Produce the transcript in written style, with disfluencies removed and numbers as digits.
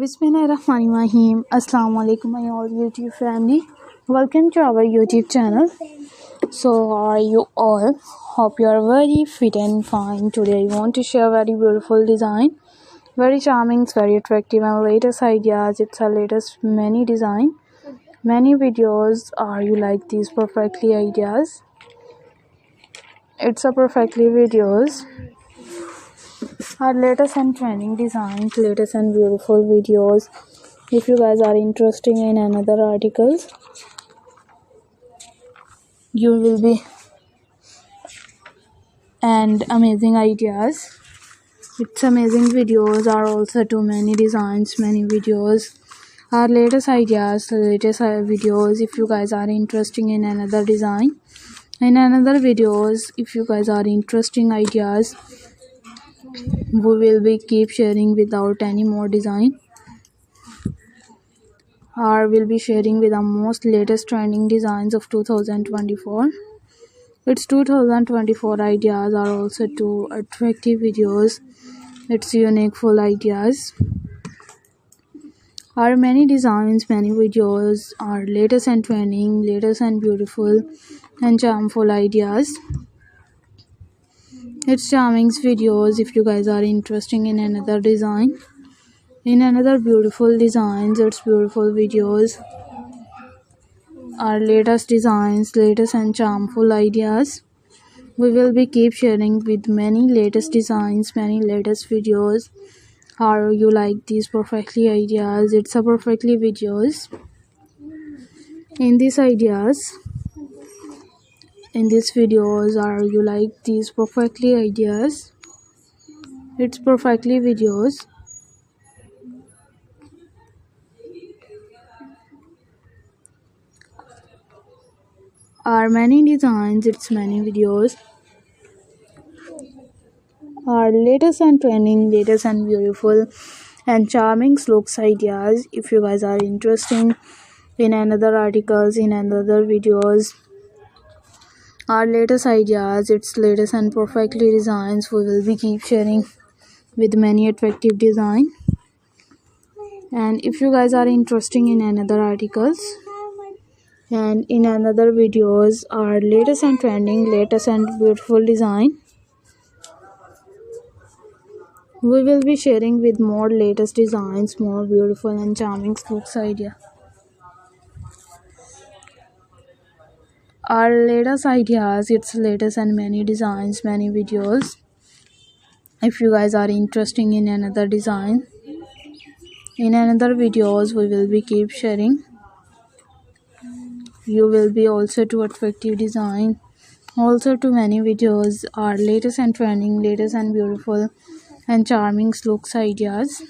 Bismillahirrahmanirrahim. Assalamu alaikum my all YouTube family. Welcome to our YouTube channel. So how are you all? Hope you are very fit and fine. Today I want to share very beautiful design, very charming, very attractive and latest ideas. It's a latest many design, many videos. Are you like these perfectly ideas? It's a perfectly videos. Our latest and trending designs, latest and beautiful videos. If you guys are interested in another articles, you will be and amazing ideas. It's amazing videos are also too many designs, many videos. Our latest ideas, latest videos. If you guys are interested in another design, in another videos, if you guys are interesting ideas, we will be keep sharing without any more design, or will be sharing with the most latest trending designs of 2024. It's 2024 ideas are also too attractive videos. It's unique full ideas. Our many designs, many videos are latest and trending, latest and beautiful and charmful ideas. It's charming videos. If you guys are interested in another design, in another beautiful designs, it's beautiful videos. Our latest designs, latest and charmful ideas. We will be keep sharing with many latest designs, many latest videos. How you like these perfectly ideas? It's a perfectly videos. In these ideas, in these videos, are you like these perfectly ideas? It's perfectly videos. Are many designs, it's many videos. Our latest and trending, latest and beautiful and charming looks ideas. If you guys are interested in another articles, in another videos, our latest ideas, its latest and perfectly designs, we will be keep sharing with many attractive design. And if you guys are interested in another articles and in another videos, our latest and trending, latest and beautiful design, we will be sharing with more latest designs, more beautiful and charming looks idea. Our latest ideas, its latest and many designs, many videos. If you guys are interested in another design, in another videos, we will be keep sharing. You will be also to attractive design, also to many videos. Our latest and trending, latest and beautiful and charming looks ideas.